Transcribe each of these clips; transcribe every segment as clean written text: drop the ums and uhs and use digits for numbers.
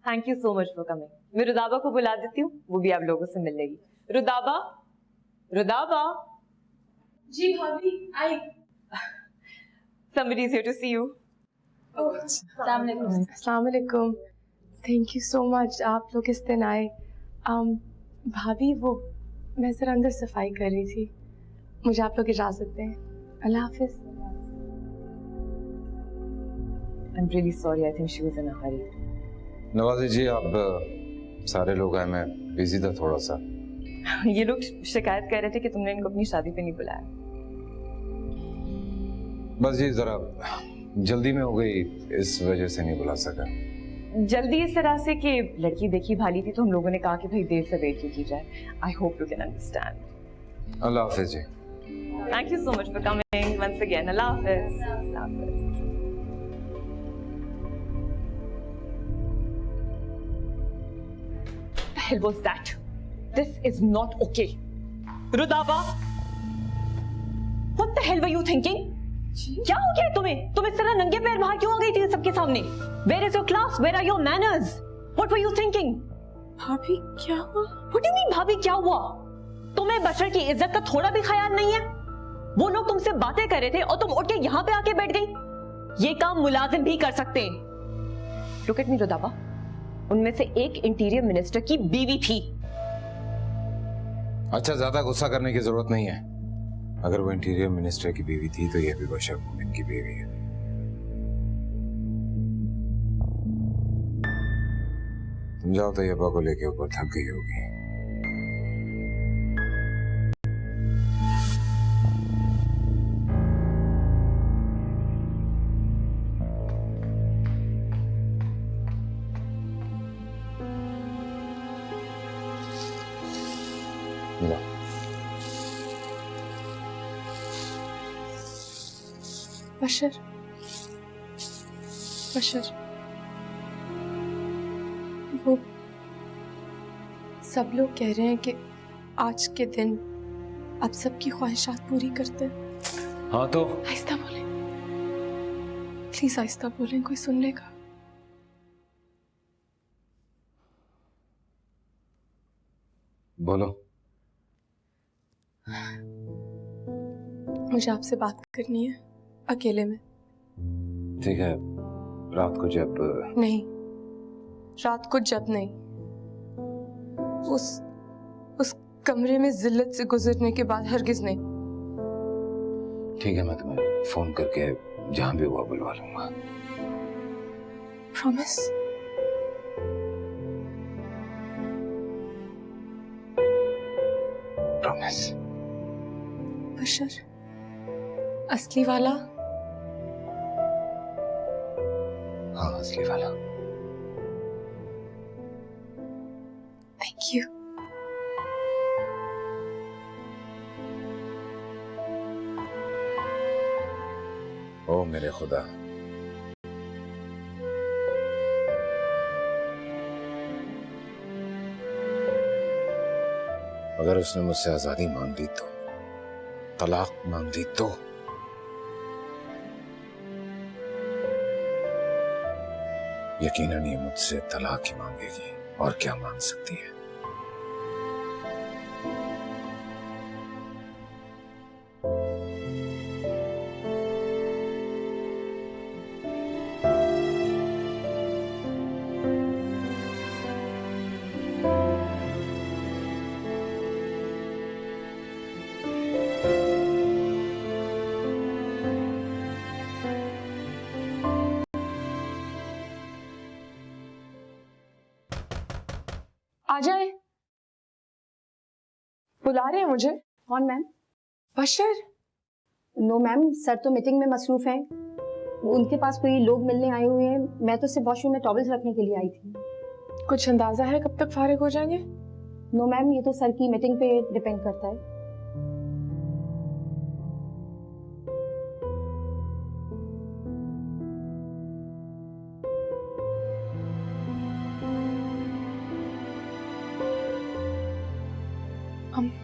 Thank you so much for coming. मैं रुदाबा को बुला देती हूँ, वो भी आप लोगों से मिल लेगी। रुदाबा, रुदाबा। जी भाभी, आई। Somebody is here to see you. अस्सलाम वालेकुम। थैंक यू सो मच, आप लोग इस दिन आए। भाभी वो मैं ज़रा अंदर सफाई कर रही थी, मुझे आप लोग इजाज़त दें। अल्लाह हाफिज़। I'm really sorry. I think she was in a hurry. नवाज़ी जी, आप सारे लोग आए, मैं बिजी था थोड़ा सा। ये लोग शिकायत कर रहे थे कि तुमने इनको अपनी शादी पे नहीं बुलाया। बस ये जरा जल्दी में हो गई, इस वजह से नहीं बुला सका। जल्दी इस तरह से कि लड़की देखी भाली थी तो हम लोगों ने कहा कि भाई देर से वेट की जाए। I hope you can understand. अल्लाह हाफिज जी। Thank you so much for coming once again. अल्लाह हाफिज। The hell was that? This is not okay. Rudaba, what the hell were you thinking? क्या हो गया तुम्हें? तुम इस तरह नंगे पैर बाहर क्यों आ गई थी सबके सामने? Where is your class? Where are your manners? What were you thinking? भाभी क्या हुआ? What do you mean भाभी क्या हुआ? तुम्हें बशर की इज्जत का थोड़ा भी ख्याल नहीं है? वो लोग तुमसे बातें कर रहे थे और तुम उठ के यहाँ पे आके बैठ गई। ये काम मुलाजिम भी कर सकते हैं। Look at me रुदाबा, उनमें से एक इंटीरियर मिनिस्टर की बीवी थी। अच्छा, ज्यादा गुस्सा करने की जरूरत नहीं है। अगर वो इंटीरियर मिनिस्टर की बीवी थी तो ये भी बशर मोमिन की बीवी है। तुम जाओ तो यब्बा को लेके ऊपर, थक गई होगी। बशर, बशर, वो सब लोग कह रहे हैं कि आज के दिन आप सबकी ख्वाहिशात पूरी करते हैं। हाँ तो आहिस्ता बोलें, प्लीज आहिस्ता बोलें, कोई सुन लेगा। बोलो। मुझे आपसे बात करनी है अकेले में। ठीक है, रात को जब नहीं, रात को जब नहीं, उस कमरे में जिल्लत से गुजरने के बाद हरगिज नहीं। ठीक है, मैं तुम्हें फोन करके जहां भी हुआ बुलवा लूंगा। प्रॉमिस? प्रॉमिस। बशर, असली वाला? हाँ, असली वाला। Thank you. ओ मेरे खुदा, अगर उसने मुझसे आजादी मांग ली तो, तलाक मांग ली तो, यकीनन ये मुझसे तलाक ही मांगेगी, और क्या मांग सकती है। आ जाए, बुला रहे हैं मुझे। कौन मैम? बशर। नो मैम, सर तो मीटिंग में मसरूफ हैं। उनके पास कोई लोग मिलने आए हुए हैं। मैं तो सिर्फ वॉशरूम में टॉवल्स रखने के लिए आई थी। कुछ अंदाजा है कब तक फारिग हो जाएंगे? नो मैम, ये तो सर की मीटिंग पे डिपेंड करता है।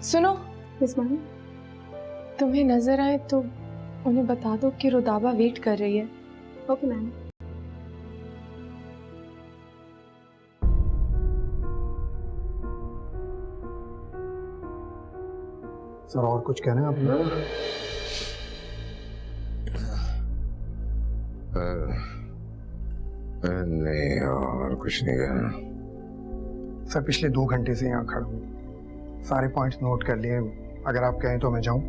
सुनो, यस मैम। तुम्हें नजर आए तो उन्हें बता दो कि रुदाबा वेट कर रही है। Okay ma'am. सर और कुछ कहना है आपने? नहीं और कुछ नहीं कहना। सर पिछले 2 घंटे से यहाँ खड़ा हूँ, सारे पॉइंट्स नोट कर लिए। अगर आप कहें तो मैं जाऊँ?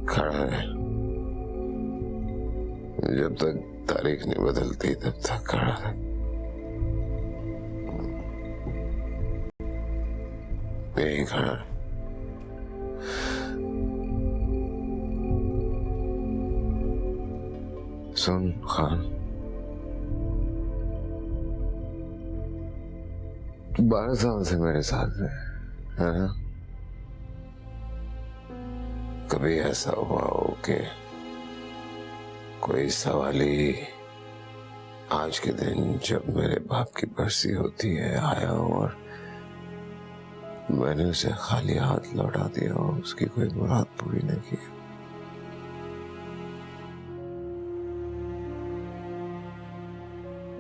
खड़ा है, जब तक तारीख नहीं बदलती तब तक खड़ा है। यही खड़ा है। सुन खान, 12 साल से मेरे साथ है ना? कभी ऐसा हुआ हो कि कोई सवाली आज के दिन जब मेरे बाप की बरसी होती है आया हो और मैंने उसे खाली हाथ लौटा दिया हो, उसकी कोई मुराद पूरी न की?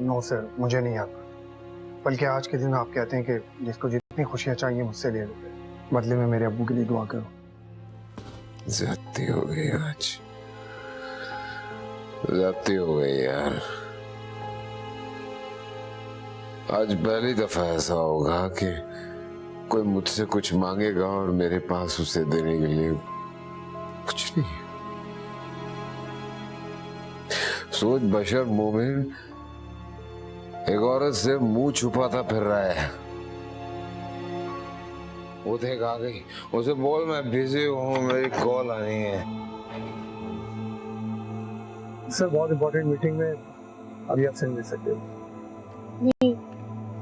नो सर, मुझे नहीं आता। बल्कि आज के दिन आप कहते हैं कि जिसको जितनी खुशियां चाहिए मुझसे ले लो, बदले में मेरे अब्बू के लिए दुआ करो। ज्यादती हो गई आज, ज्यादती हो गई यार। आज पहली दफा ऐसा होगा कि कोई मुझसे कुछ मांगेगा और मेरे पास उसे देने के लिए कुछ नहीं। सोच, बशर मोमिन एक औरत से मुंह छुपाता फिर रहा है। वो देख आ गई, उसे बोल मैं बिजी हूँ, मेरी कॉल आनी है। सर बहुत इंपॉर्टेंट मीटिंग में, अभी आप नहीं दे सकते? नहीं,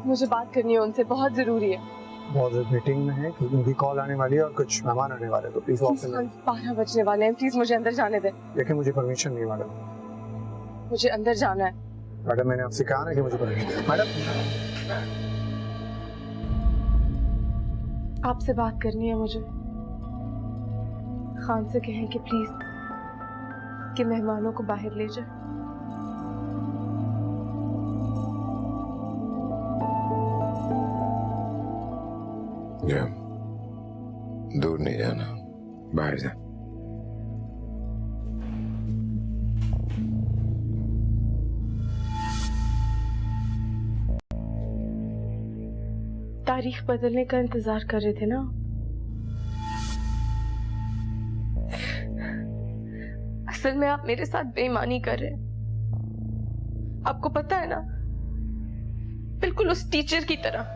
मुझे बात करनी है उनसे, बहुत जरूरी है। बहुत मीटिंग में है क्योंकि उनकी कॉल आने वाली है और कुछ मेहमान आने वाले हैं, तो प्लीज वॉक में। 12 बजने वाले हैं, प्लीज मुझे अंदर जाने दें। लेकिन मुझे परमिशन नहीं मैडम। मुझे अंदर जाना है। मैडम मैंने आपसे कहा ना कि मुझे परमिशन। मैडम आपसे बात करनी है मुझे। खान से कहें कि प्लीज कि मेहमानों को बाहर ले जाए। जा, दूर नहीं जाना, बाहर जा। तारीख बदलने का इंतजार कर रहे थे ना? असल में आप मेरे साथ बेईमानी कर रहे हैं। आपको पता है ना, बिल्कुल उस टीचर की तरह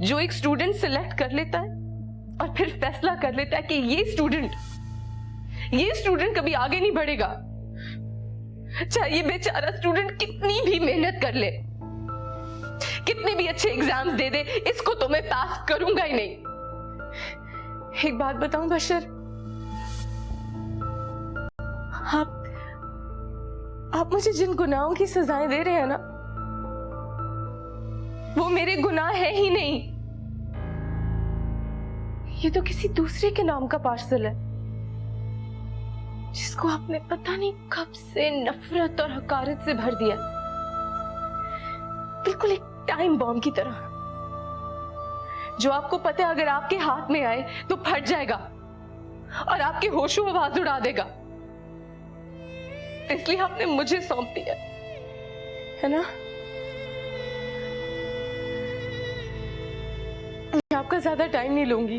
जो एक स्टूडेंट सिलेक्ट कर लेता है और फिर फैसला कर लेता है कि ये स्टूडेंट कभी आगे नहीं बढ़ेगा, चाहे ये बेचारा स्टूडेंट कितनी भी मेहनत कर ले, कितने भी अच्छे एग्जाम्स दे दे, इसको तो मैं पास करूंगा ही नहीं। एक बात बताऊं बशर, आप मुझे जिन गुनाहों की सजाएं दे रहे हैं ना, वो मेरे गुनाह है ही नहीं। ये तो किसी दूसरे के नाम का पार्सल है, जिसको आपने पता नहीं कब से नफरत और हकारत से भर दिया, बिल्कुल एक टाइम बॉम्ब की तरह, जो आपको पता है अगर आपके हाथ में आए तो फट जाएगा और आपके होशो आवाज उड़ा देगा। इसलिए आपने मुझे सौंप दिया है ना? मैं आपका ज्यादा टाइम नहीं लूंगी।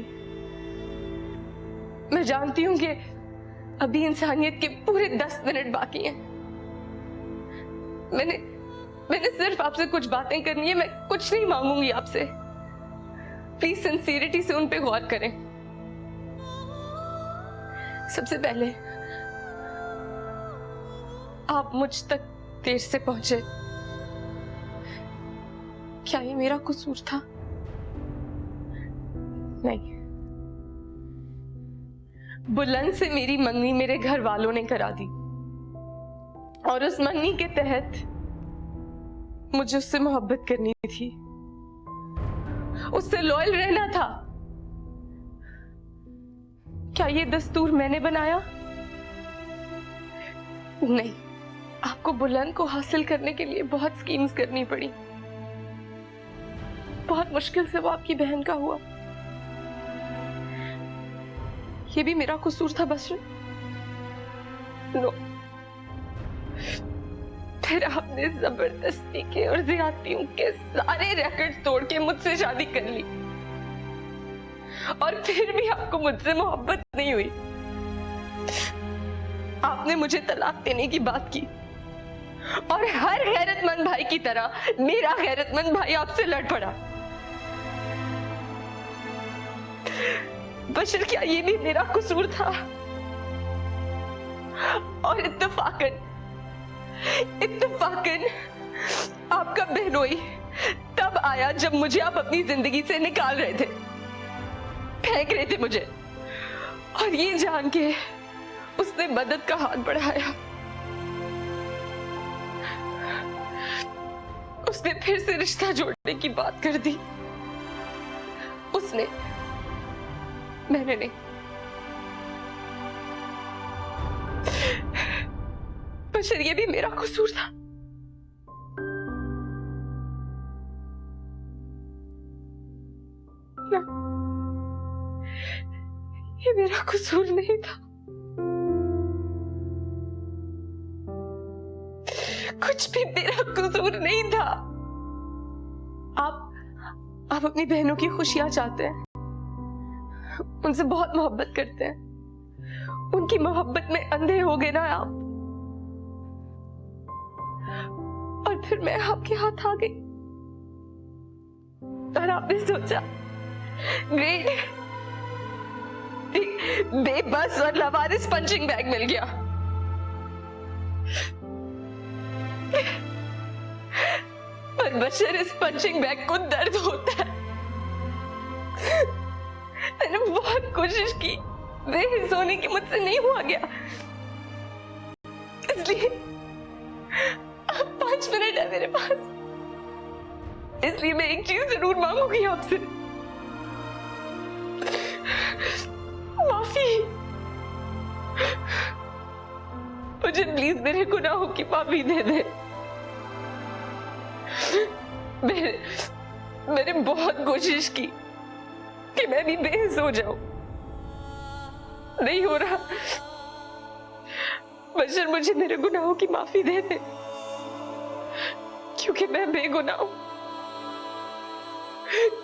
मैं जानती हूं कि अभी इंसानियत के पूरे 10 मिनट बाकी हैं। मैंने सिर्फ आपसे कुछ बातें करनी है, मैं कुछ नहीं मांगूंगी आपसे। प्लीज सिंसियरिटी से उन पे गौर करें। सबसे पहले आप मुझ तक देर से पहुंचे, क्या ये मेरा कसूर था? नहीं, बुलंद से मेरी मंगनी मेरे घर वालों ने करा दी और उस मंगनी के तहत मुझे उससे मोहब्बत करनी थी, उससे लॉयल रहना था। क्या ये दस्तूर मैंने बनाया? नहीं, आपको बुलंद को हासिल करने के लिए बहुत स्कीम्स करनी पड़ी। बहुत मुश्किल से वो आपकी बहन का हुआ। ये भी मेरा कसूर था बशर? नो। फिर आपने जबरदस्ती के और ज्यादतियों के सारे रिकॉर्ड तोड़ के मुझसे शादी कर ली, और फिर भी आपको मुझसे मोहब्बत नहीं हुई। आपने मुझे तलाक देने की बात की, और हर गैरतमंद भाई की तरह मेरा गैरतमंद भाई आपसे लड़ पड़ा। बशर, क्या ये भी मेरा कसूर था? और इत्तेफाकन आपका बहनोई तब आया जब मुझे आप अपनी जिंदगी से निकाल रहे थे, फेंक रहे थे मुझे, और ये जान के उसने मदद का हाथ बढ़ाया। उसने फिर से रिश्ता जोड़ने की बात कर दी। उसने, मैंने नहीं। बशर, ये भी मेरा कसूर था। ना, ये मेरा कसूर नहीं था। कुछ भी मेरा कसूर नहीं था। आप अपनी बहनों की खुशियां चाहते हैं, उनसे बहुत मोहब्बत करते हैं, उनकी मोहब्बत में अंधे हो गए ना आप, और फिर मैं आपके हाथ आ गई, और आपने सोचा ग्रेट, बेबस और लवारिस पंचिंग बैग मिल गया। पर बशर, इस पंचिंग बैग को दर्द होता है। मैंने बहुत कोशिश की, बेहिस होने की मुझसे नहीं हुआ गया। इसलिए अब 5 मिनट है मेरे पास, इसलिए मैं एक चीज जरूर मांगूंगी आपसे, माफी। मुझे प्लीज मेरे गुनाहों की माफी दे दे। मैंने बहुत कोशिश की कि मैं भी बेहिस हो जाऊं, नहीं हो रहा। बशर, मुझे मेरे गुनाहों की माफी दे दे, क्योंकि मैं बेगुनाह हूं,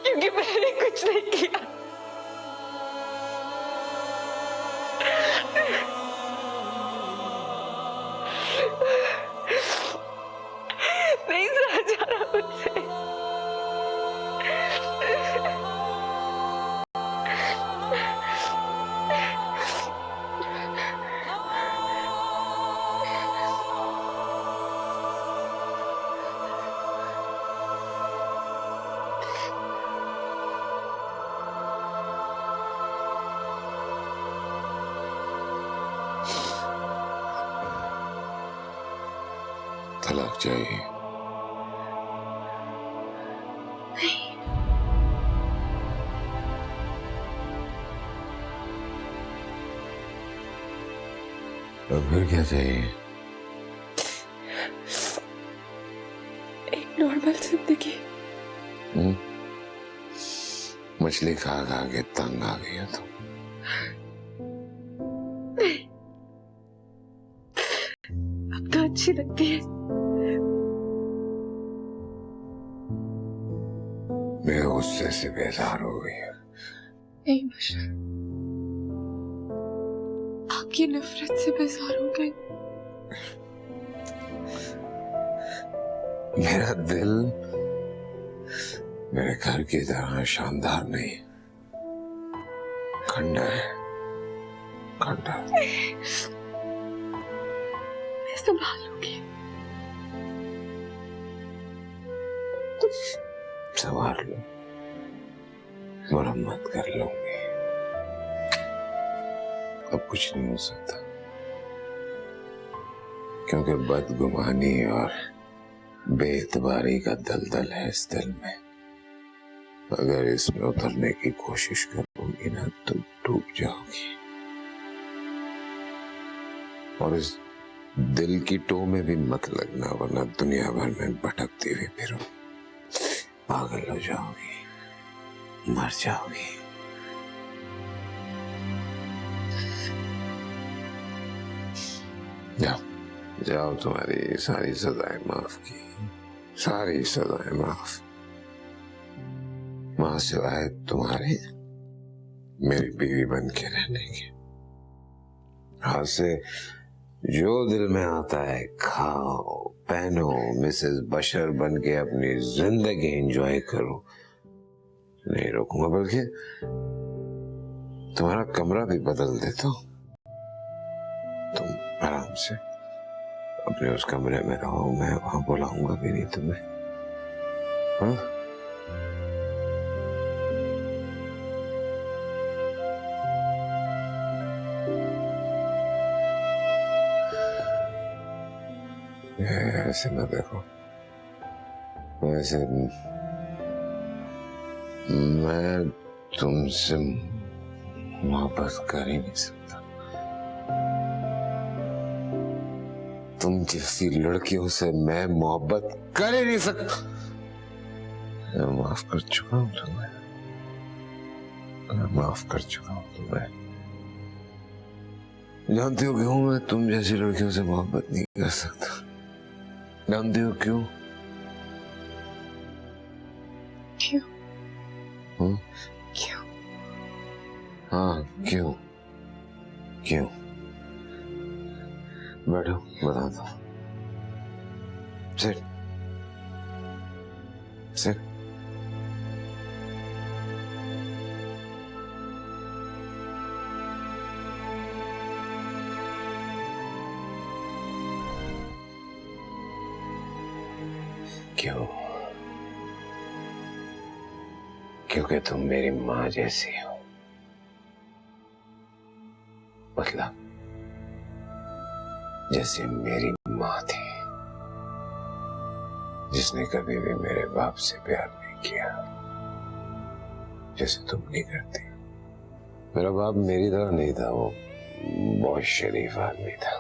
क्योंकि मैंने कुछ नहीं किया। नहीं सहा जा रहा मुझसे। तलाक चाहिए? तो फिर क्या चाहिए? एक नॉर्मल जिंदगी। मछली खा खा के तंग आ गई है तो अब तो अच्छी लगती है। मैं गुस्से से बेजार हो गई है। नहीं बशर, आपकी नफरत से बेजार हो गई। मेरा दिल मेरे घर की तरह शानदार नहीं, खंडर है, खंडर। मैं संभाल लूंगी। संभाल लो, मरम्मत कर लूंगी। अब कुछ नहीं हो सकता, क्योंकि बदगुमानी और बेइतबारी का दलदल है इस दिल में। अगर इसमें उतरने की कोशिश करोगी ना तो डूब जाओगी, और इस दिल की टो में भी मत लगना, वरना दुनिया भर में भटकती हुई फिरो, पागल हो जाओगी, मर जाओगी। जाओ जाओ, तुम्हारी सारी सजाएं माफ की, सारी सजाएं माफ। मां सिवाय तुम्हारे मेरी बीवी बन के रहने की। आज से जो दिल में आता है खाओ पहनो, मिसेस बशर बन के अपनी जिंदगी एंजॉय करो, नहीं रोकूंगा। बल्कि तुम्हारा कमरा भी बदल देता हूं, तुम आराम से अपने उस कमरे में रहो, मैं वहां बुलाऊंगा भी नहीं तुम्हें। हाँ? ऐसे ना देखो, वैसे मैं तुमसे मोहब्बत कर ही नहीं सकता। तुम जैसी लड़कियों से मैं मोहब्बत कर ही नहीं सकता। मैं माफ कर चुका हूं तुम्हें, मैं माफ कर चुका हूं तुम्हें। जानती हो क्यों मैं तुम जैसी लड़कियों से मोहब्बत नहीं कर सकता? जानती हो क्यों? क्यों? क्यों? हाँ क्यों? क्यों? बैठो बताता हूँ। Sit sit. क्यों? क्योंकि तुम मेरी माँ जैसी हो। मतलब जैसे मेरी माँ थी, जिसने कभी भी मेरे बाप से प्यार नहीं किया, जैसे तुम नहीं करती। मेरा बाप मेरी तरह नहीं था, वो बहुत शरीफ आदमी था।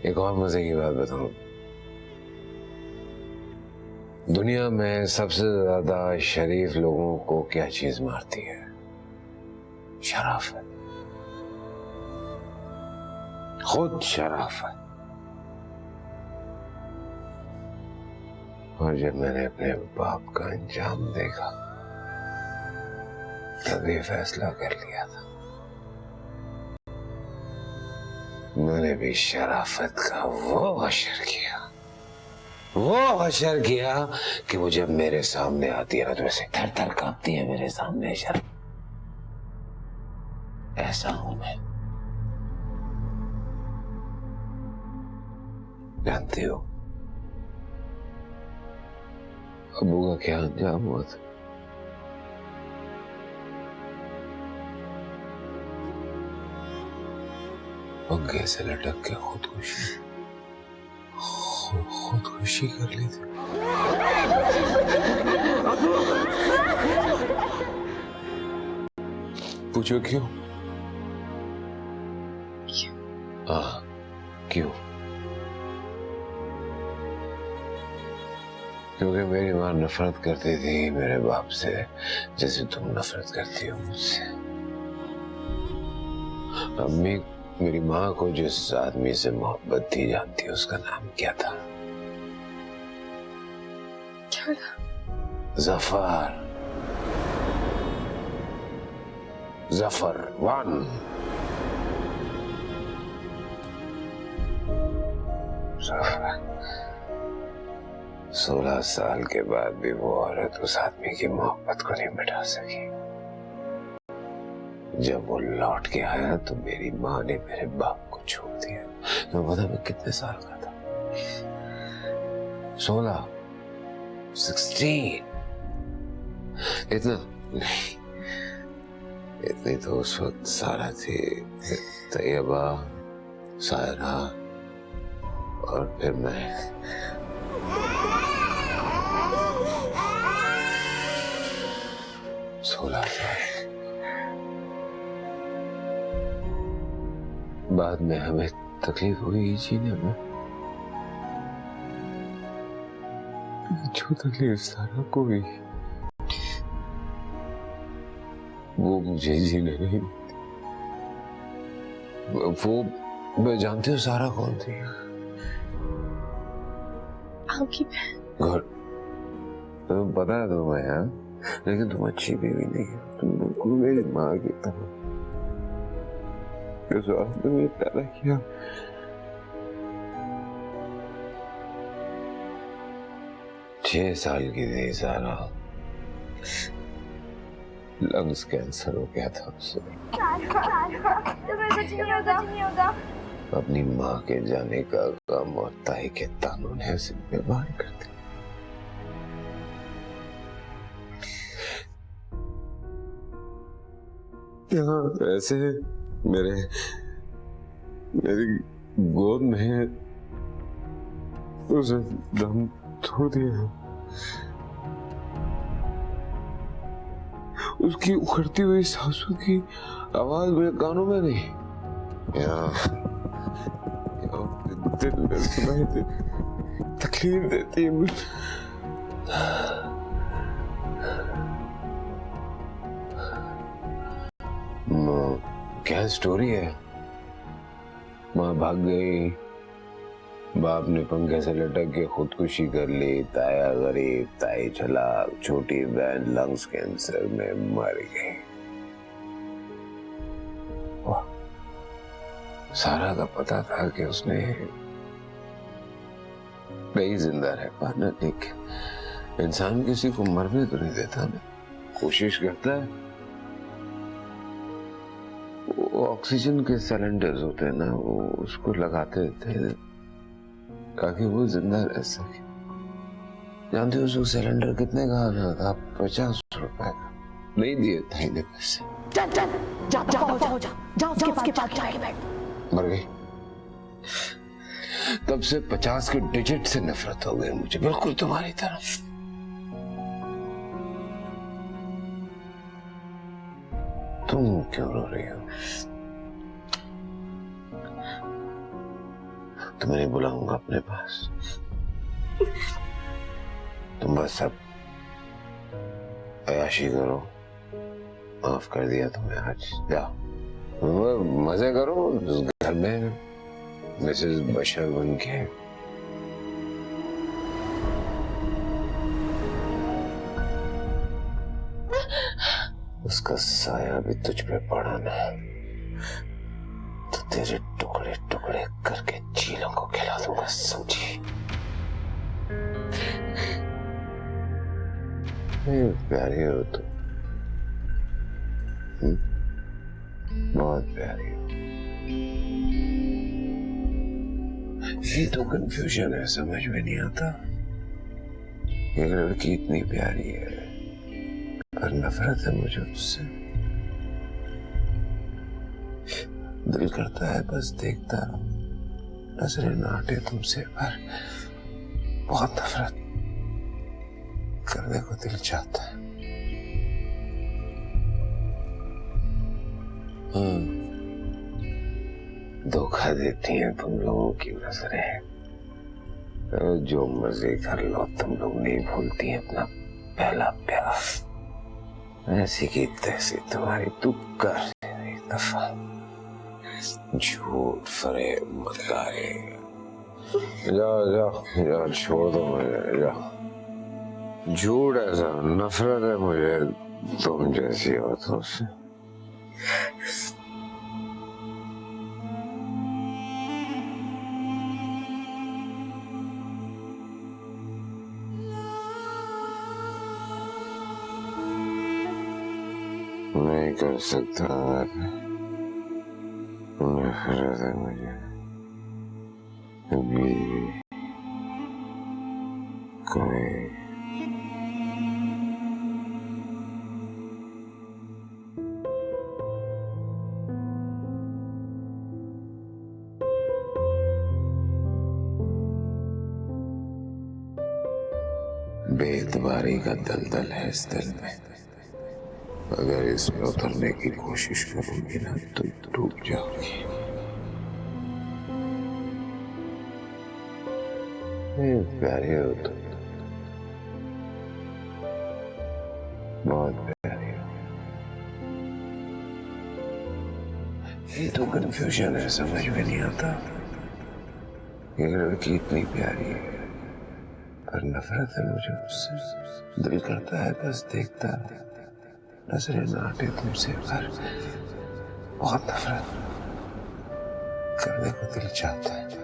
एक और मजे की बात बताऊं, दुनिया में सबसे ज्यादा शरीफ लोगों को क्या चीज मारती है? शराफत, खुद शराफत। और जब मैंने अपने बाप का अंजाम देखा, तभी फैसला कर लिया था, मैंने भी शराफत का वो हशर किया कि वो जब मेरे सामने आती है ना तो ऐसे थर थर कांपती है मेरे सामने। शर्म, ऐसा हूं मैं। जानती हो अबू का क्या अंजाम हुआ था? पंखे से लटक के खुदकुशी कर ली थी। पूछो क्यों? हाँ क्यों? क्योंकि मेरी माँ नफरत करती थी मेरे बाप से, जैसे तुम नफरत करती हो मुझसे। अम्मी, मेरी माँ को जिस आदमी से मोहब्बत थी, जानती है उसका नाम क्या था? क्या था? जफर। जफर 1। जफर 16 साल के बाद भी वो औरत उस आदमी की मोहब्बत को नहीं मिटा सकी। जब वो लौट के आया तो मेरी माँ ने मेरे बाप को छोड़ दिया। तो पता मैं कितने साल का था? 16, 16। इतना नहीं, इतनी तो उस वक्त सारा थी, तैयबा, सायरा और फिर मैं। बाद में हमें तकलीफ हुई जीने में, जो तकलीफ सारा को हुई वो मुझे जीने नहीं देती। वो मैं जानती हूँ सारा कौन थी। आपकी घर तुम्हें पता है तुम्हें यार, लेकिन तुम अच्छी बीवी नहीं है। तुम बिल्कुल मेरी माँ की तरह, इस वास्ते मुझे पैदा किया। छह साल की थी सारा, लंग्स कैंसर हो गया था उसे। अपनी माँ के जाने का गम और ताई के तानों ने उसे बीमार कर दिया। यहाँ ऐसे मेरी गोद में उसे दम तोड़ दिया। उसकी उखड़ती हुई सांसों की आवाज मेरे कानों में नहीं, दिल में सुनाई दे, तकलीफ देती है। क्या स्टोरी है? माँ भाग गई, बाप ने पंखे से लटक के खुदकुशी कर ली, ताया गरीब, ताई चलाक, छोटी बहन लंग्स कैंसर में मर गई। वाह, सारा का पता था कि उसने कई जिंदा रह पाना, लेकिन इंसान किसी को मरने तो नहीं देता ना, कोशिश करता है। वो ऑक्सीजन के सिलेंडर्स होते हैं ना, वो उसको लगाते थे ताकि वो जिंदा रह सके। जानते हो उसको सिलेंडर कितने का आना था? 50 रुपए का। नहीं दिए था इन्हें पैसे। चल चल जा उसके पास जाके बैठ। मर गई। तब से 50 के डिजिट से नफरत हो गई मुझे, बिल्कुल तुम्हारी तरफ। तुम क्यों रो रही हो? तुम्हें नहीं बुलाऊंगा अपने पास। तुम बस अब अयाशी करो, माफ कर दिया तुम्हें आज, जाओ मजे करो उस घर में मिसेस बशर बन के। उसका साया भी तुझ पे पड़ा ना, तो तेरे टुकड़े टुकड़े करके चीलों को खिला दूंगा, समझी? प्यारी हो तुम, बहुत प्यारी हो। ये तो कंफ्यूजन है, समझ में नहीं आता। ये लड़की इतनी प्यारी है पर नफरत है मुझे उससे। दिल करता है बस देखता रहूं, नजरें ना हटे तुमसे, पर बहुत नफरत करने को दिल चाहता है। धोखा देती हैं तुम लोगों की नजरें। जो मर्जी कर लो, तुम लोग नहीं भूलती हैं अपना पहला प्यार। ऐसी की तैसी तुम्हारी तू कर एक दफा। झूठ फरेब मक्कारी, जाओ जाओ जाओ, छोड़ दो मुझे, जाओ। झूठ ऐसा नफरत है मुझे तुम जैसी औरतों से। नहीं कर सकता, नफरत है मुझे कभी कोई। बेइतबारी का दलदल है इस दिल में, अगर इसमें उतरने की कोशिश करूंगी ना तो डूब जाओगी। कितनी प्यारी हो तुम, बहुत प्यारी हो। ये तो कंफ्यूजन है, समझ में नहीं आता। ये लड़की इतनी प्यारी है पर नफरत है मुझे उससे। दिल करता है बस देखता नजरें ना हटे तुमसे, पर बहुत नफरत करने को दिल चाहता है।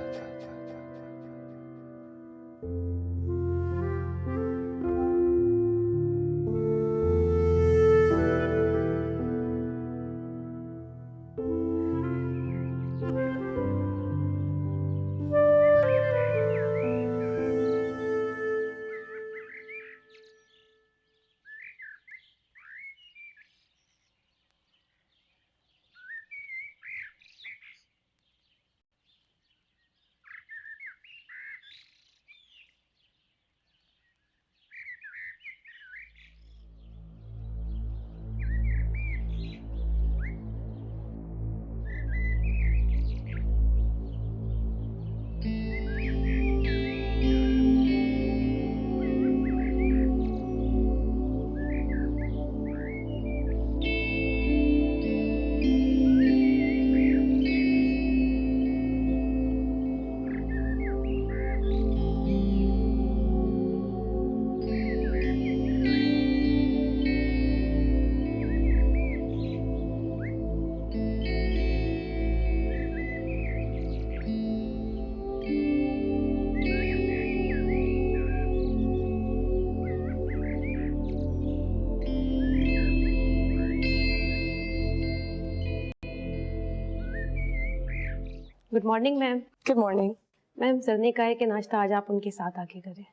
Good morning ma'am. Good morning. Ma'am sir ने कहा है कि नाश्ता आज आप उनके साथ आके करें।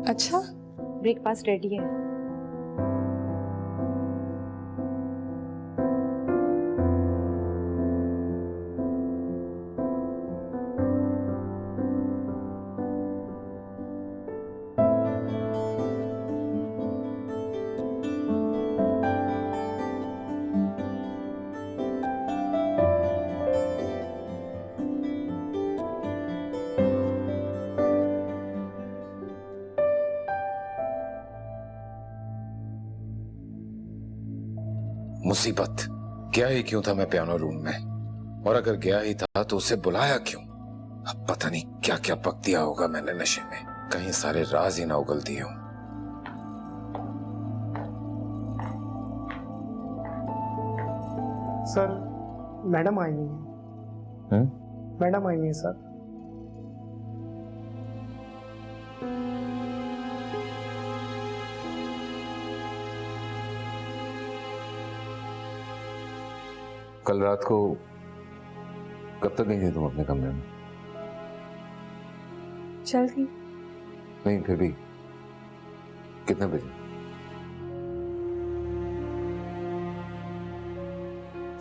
अच्छा, ब्रेकफास्ट रेडी है। मुसीबत गया ही क्यों था मैं पियानो रूम में, और अगर गया ही था तो उसे बुलाया क्यों? अब पता नहीं क्या क्या पक दिया होगा मैंने नशे में, कहीं सारे राज ही ना उगल दिए हों। सर मैडम आई हुई है। मैडम आई हुई है सर। कल रात को कब तक गई थी तुम अपने कमरे में? जल्दी। नहीं फिर भी कितने बजे?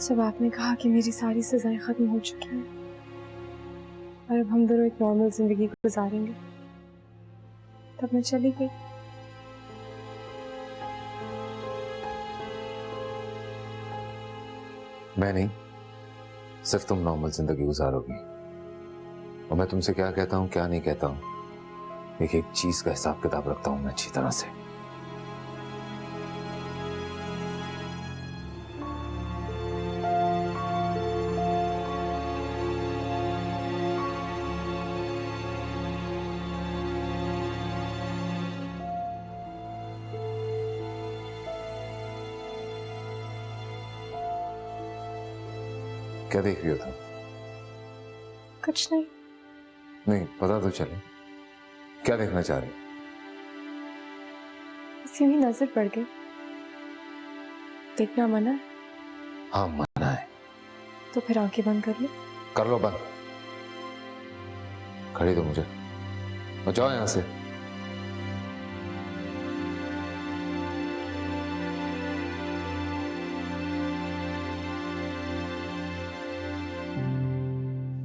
जब आपने कहा कि मेरी सारी सजाएं खत्म हो चुकी हैं और अब हम दोनों एक नॉर्मल जिंदगी गुजारेंगे, तब मैं चली गई। मैं नहीं, सिर्फ तुम नॉर्मल जिंदगी गुजारोगी। और मैं तुमसे क्या कहता हूँ क्या नहीं कहता हूँ, एक एक चीज का हिसाब किताब रखता हूं मैं अच्छी तरह से। क्या देख रही हो तुम? कुछ नहीं। नहीं पता तो चले, क्या देखना चाह रही हो? इसी में नजर पड़ गई। देखना मना है? हाँ मना है। तो फिर आंखें बंद कर लो। कर लो बंद। खड़ी दो मुझे और जाओ यहां से।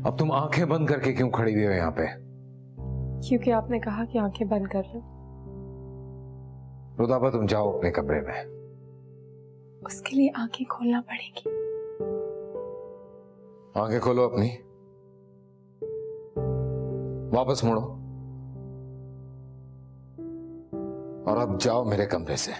अब तुम आंखें बंद करके क्यों खड़ी हुई हो यहाँ पे? क्योंकि आपने कहा कि आंखें बंद कर लो। रुदाबा तुम जाओ अपने कमरे में। उसके लिए आंखें खोलना पड़ेगी। आंखें खोलो अपनी। वापस मुड़ो और अब जाओ मेरे कमरे से।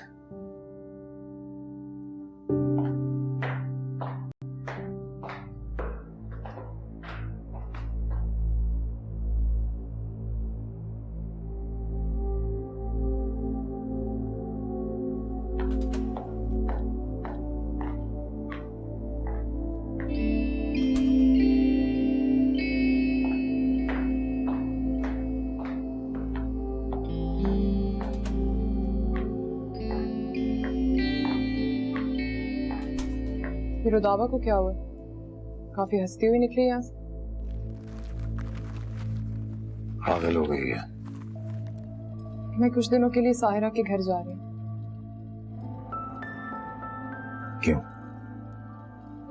रुदाबा को क्या हुआ? काफी हंसती हुई निकली यहाँ से। पागल हो गई है। मैं कुछ दिनों के लिए साहिरा के घर जा रही हूँ। क्यों?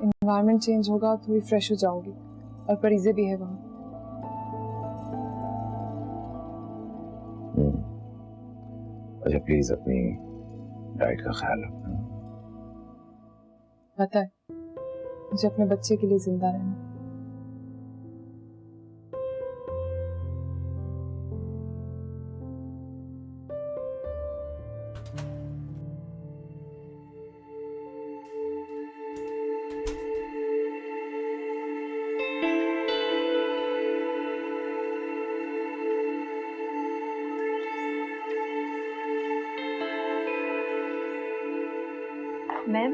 एनवायरनमेंट चेंज होगा, थोड़ी फ्रेश हो जाऊंगी और परीजे भी है वहाँ। अच्छा प्लीज अपनी डाइट का ख्याल रखना। पता है मुझे अपने बच्चे के लिए जिंदा रहना। मैम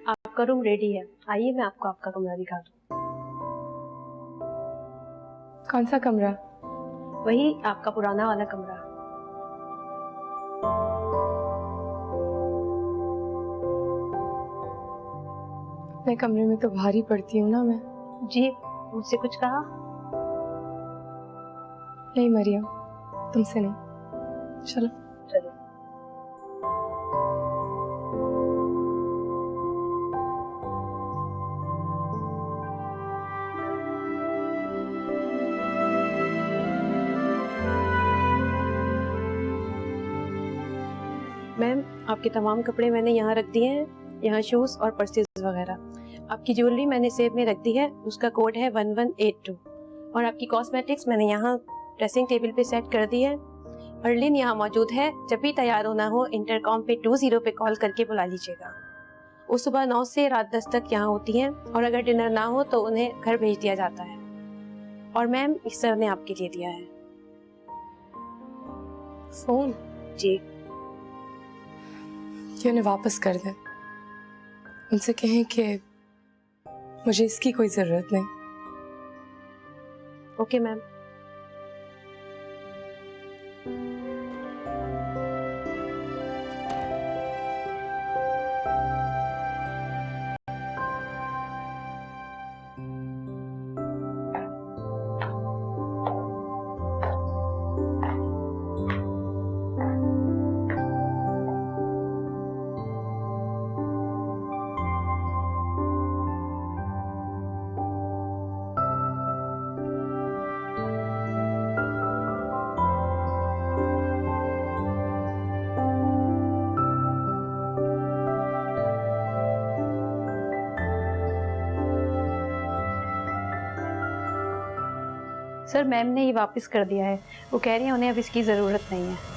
आपका रूम रेडी है, आइए मैं आपको आपका कमरा दिखा दूं। कौन सा कमरा? वही आपका पुराना वाला कमरा। मैं कमरे में तो भारी पड़ती हूँ ना मैं। जी मुझसे कुछ कहा? नहीं मरियम, तुमसे नहीं। चलो चलो। मैम आपके तमाम कपड़े मैंने यहाँ रख दिए हैं, यहाँ शूज और पर्सेस वगैरह। आपकी ज्वेलरी मैंने सेफ में रख दी है, उसका कोड है 1182। और आपकी कॉस्मेटिक्स मैंने यहाँ ड्रेसिंग टेबल पे सेट कर दी है। अर्लिन यहाँ मौजूद है, जब भी तैयार होना हो इंटरकॉम पे 20 पे कॉल करके बुला लीजिएगा। वो सुबह 9 से रात 10 तक यहाँ होती हैं और अगर डिनर ना हो तो उन्हें घर भेज दिया जाता है। और मैम इस सर ने आपके लिए दिया है फोन। जी ये उन्हें वापस कर दें, उनसे कहें कि मुझे इसकी कोई जरूरत नहीं। Okay ma'am. सर मैम ने ये वापस कर दिया है, वो कह रही हैं उन्हें अब इसकी ज़रूरत नहीं है।